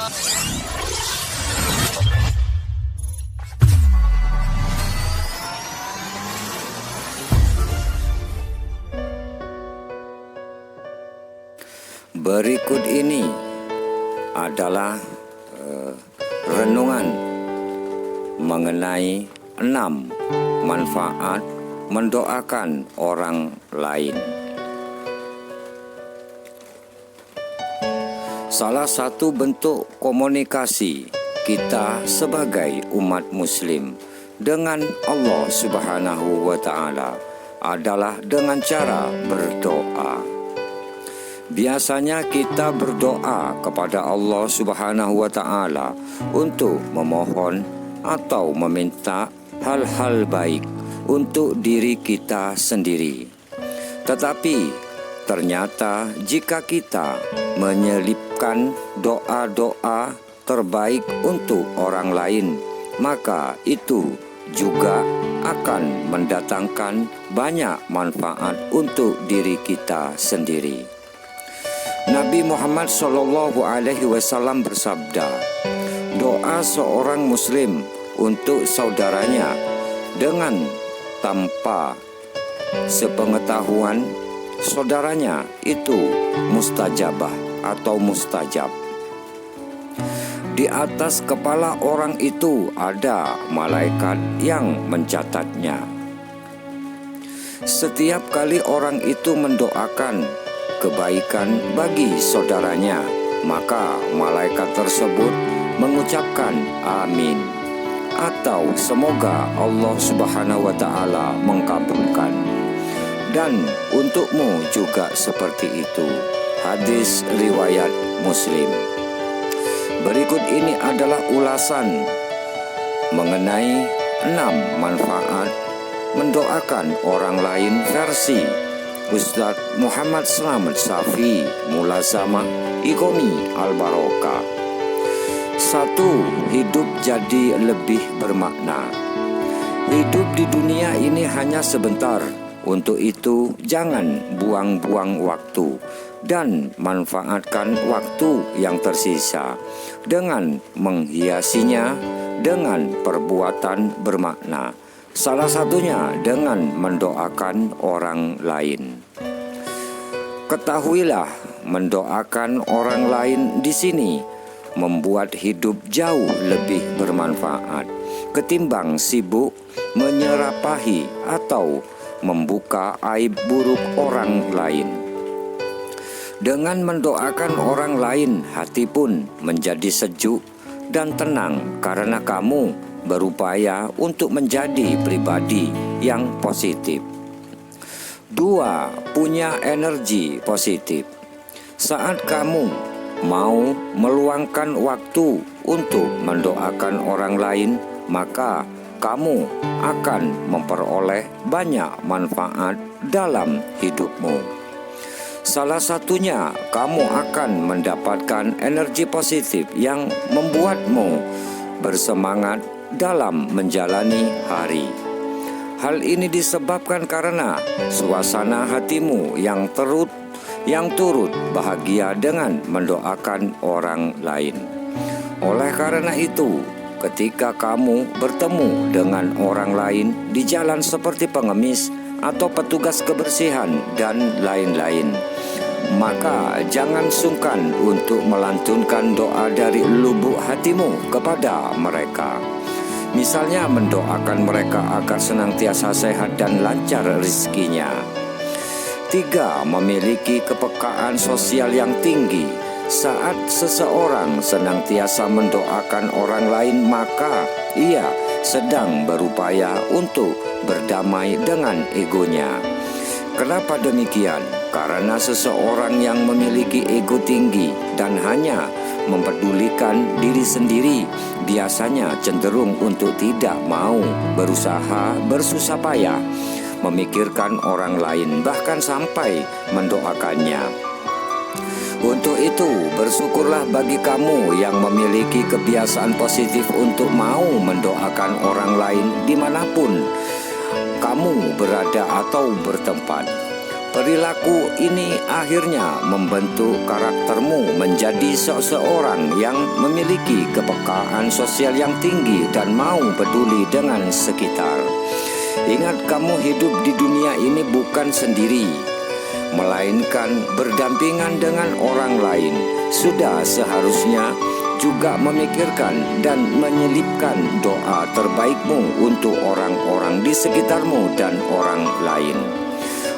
Berikut ini adalah renungan mengenai 6 manfaat mendoakan orang lain. Salah satu bentuk komunikasi kita sebagai umat muslim dengan Allah Subhanahu wa Ta'ala adalah dengan cara berdoa. Biasanya kita berdoa kepada Allah Subhanahu wa Ta'ala untuk memohon atau meminta hal-hal baik untuk diri kita sendiri. Tetapi ternyata jika kita menyelipkan doa-doa terbaik untuk orang lain, maka itu juga akan mendatangkan banyak manfaat untuk diri kita sendiri. Nabi Muhammad SAW bersabda, doa seorang muslim untuk saudaranya dengan tanpa sepengetahuan saudaranya itu mustajabah atau mustajab. Di atas kepala orang itu ada malaikat yang mencatatnya. Setiap kali orang itu mendoakan kebaikan bagi saudaranya, maka malaikat tersebut mengucapkan amin atau semoga Allah Subhanahu wa Ta'ala mengabulkan. Dan untukmu juga seperti itu. Hadis riwayat Muslim. Berikut ini adalah ulasan mengenai 6 manfaat mendoakan orang lain versi Ustadz Muhammad Slamet Safi, Mulazamah Iqomi Al-Barokah. 1. Hidup jadi lebih bermakna. Hidup di dunia ini hanya sebentar. Untuk itu jangan buang-buang waktu dan manfaatkan waktu yang tersisa dengan menghiasinya dengan perbuatan bermakna. Salah satunya dengan mendoakan orang lain. Ketahuilah, mendoakan orang lain di sini membuat hidup jauh lebih bermanfaat ketimbang sibuk menyerapahi atau membuka aib buruk orang lain. Dengan mendoakan orang lain, hati pun menjadi sejuk dan tenang karena kamu berupaya untuk menjadi pribadi yang positif. 2. Punya energi positif. Saat kamu mau meluangkan waktu untuk mendoakan orang lain, maka kamu akan memperoleh banyak manfaat dalam hidupmu. Salah satunya, kamu akan mendapatkan energi positif yang membuatmu bersemangat dalam menjalani hari. Hal ini disebabkan karena suasana hatimu yang turut bahagia dengan mendoakan orang lain. Oleh karena itu, ketika kamu bertemu dengan orang lain di jalan seperti pengemis atau petugas kebersihan dan lain-lain, maka jangan sungkan untuk melantunkan doa dari lubuk hatimu kepada mereka. Misalnya mendoakan mereka agar senantiasa sehat dan lancar rezekinya. 3. Memiliki kepekaan sosial yang tinggi. Saat seseorang senantiasa mendoakan orang lain, maka ia sedang berupaya untuk berdamai dengan egonya. Kenapa demikian? Karena seseorang yang memiliki ego tinggi dan hanya mempedulikan diri sendiri biasanya cenderung untuk tidak mau berusaha bersusah payah memikirkan orang lain, bahkan sampai mendoakannya. Untuk itu, bersyukurlah bagi kamu yang memiliki kebiasaan positif untuk mau mendoakan orang lain dimanapun kamu berada atau bertempat. Perilaku ini akhirnya membentuk karaktermu menjadi seseorang yang memiliki kepekaan sosial yang tinggi dan mau peduli dengan sekitar. Ingat, kamu hidup di dunia ini bukan sendiri, melainkan berdampingan dengan orang lain. Sudah seharusnya juga memikirkan dan menyelipkan doa terbaikmu untuk orang-orang di sekitarmu dan orang lain.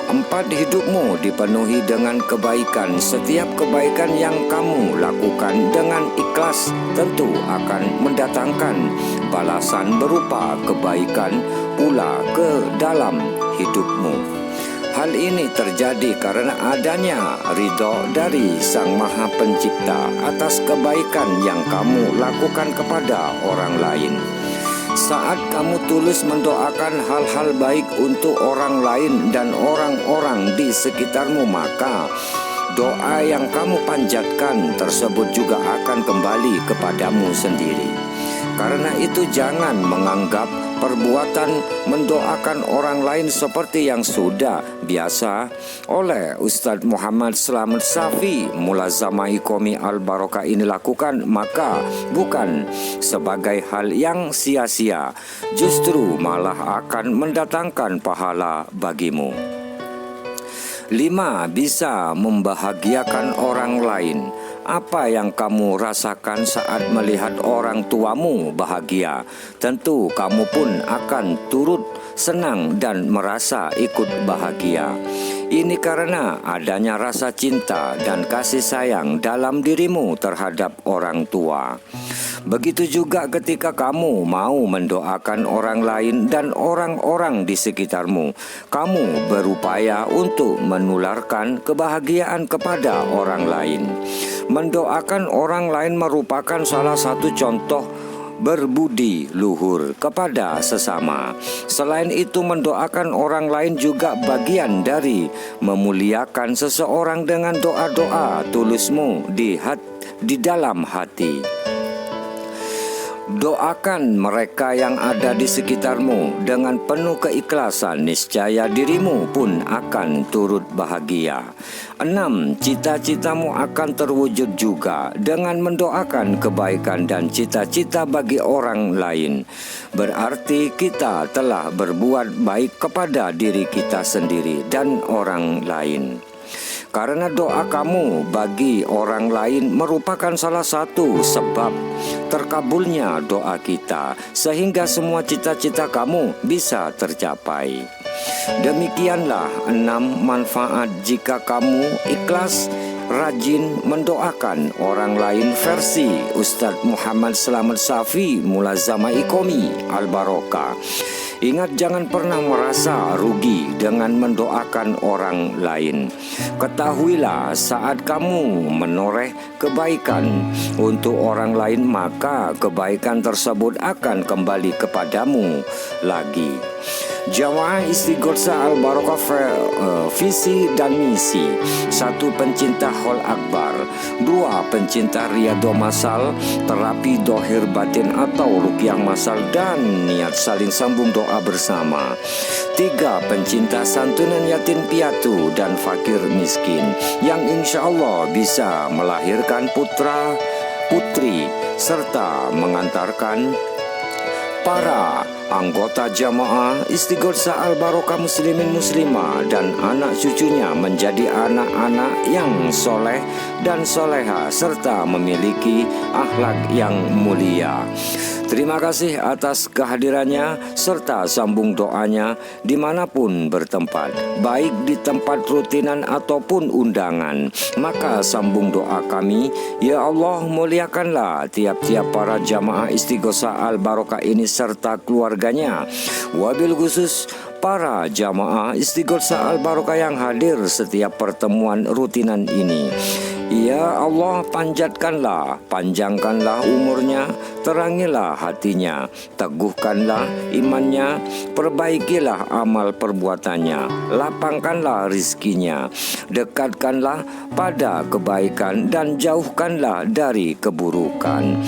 4. Hidupmu dipenuhi dengan kebaikan. Setiap kebaikan yang kamu lakukan dengan ikhlas tentu akan mendatangkan balasan berupa kebaikan pula ke dalam hidupmu. Hal ini terjadi karena adanya ridho dari Sang Maha Pencipta atas kebaikan yang kamu lakukan kepada orang lain. Saat kamu tulus mendoakan hal-hal baik untuk orang lain dan orang-orang di sekitarmu, maka doa yang kamu panjatkan tersebut juga akan kembali kepadamu sendiri. Karena itu jangan menganggap perbuatan mendoakan orang lain seperti yang sudah biasa oleh Ustadz Muhammad Slamet Safi Mulazamah Iqomi Al-Barokah ini lakukan, maka bukan sebagai hal yang sia-sia, justru malah akan mendatangkan pahala bagimu. 5. Bisa membahagiakan orang lain. Apa yang kamu rasakan saat melihat orang tuamu bahagia? Tentu kamu pun akan turut senang dan merasa ikut bahagia. Ini karena adanya rasa cinta dan kasih sayang dalam dirimu terhadap orang tua. Begitu juga ketika kamu mau mendoakan orang lain dan orang-orang di sekitarmu, kamu berupaya untuk menularkan kebahagiaan kepada orang lain. Mendoakan orang lain merupakan salah satu contoh berbudi luhur kepada sesama. Selain itu, mendoakan orang lain juga bagian dari memuliakan seseorang dengan doa-doa tulusmu di dalam hati. Doakan mereka yang ada di sekitarmu dengan penuh keikhlasan, niscaya dirimu pun akan turut bahagia. 6. Cita-citamu akan terwujud juga dengan mendoakan kebaikan dan cita-cita bagi orang lain. Berarti kita telah berbuat baik kepada diri kita sendiri dan orang lain. Karena doa kamu bagi orang lain merupakan salah satu sebab terkabulnya doa kita, sehingga semua cita-cita kamu bisa tercapai. Demikianlah 6 manfaat jika kamu ikhlas rajin mendoakan orang lain versi Ustadz Muhammad Slamet Safi Mulazamah Iqomi Al-Barokah. Ingat, jangan pernah merasa rugi dengan mendoakan orang lain. Ketahuilah, saat kamu menoreh kebaikan untuk orang lain, maka kebaikan tersebut akan kembali kepadamu lagi. Jamaah Istighosah Al-Barokah visi dan misi: 1. Pencinta Hol Akbar. 2. Pencinta Riyadhah Masal, terapi dohir batin atau ruqyah masal dan niat saling sambung doa bersama. 3. Pencinta santunan yatim piatu dan fakir miskin, yang insya Allah bisa melahirkan putra putri serta mengantarkan para anggota jamaah Istighosah Al-Barokah muslimin muslimah dan anak cucunya menjadi anak-anak yang soleh dan soleha serta memiliki akhlak yang mulia. Terima kasih atas kehadirannya serta sambung doanya dimanapun bertempat, baik di tempat rutinan ataupun undangan. Maka sambung doa kami, ya Allah, muliakanlah tiap-tiap para jamaah Istighosah Al-Barokah ini serta keluarganya, wabil khusus para jamaah Istighosah Al-Barokah yang hadir setiap pertemuan rutinan ini. Ya Allah, panjangkanlah umurnya, terangilah hatinya, teguhkanlah imannya, perbaikilah amal perbuatannya, lapangkanlah rizkinya, dekatkanlah pada kebaikan dan jauhkanlah dari keburukan.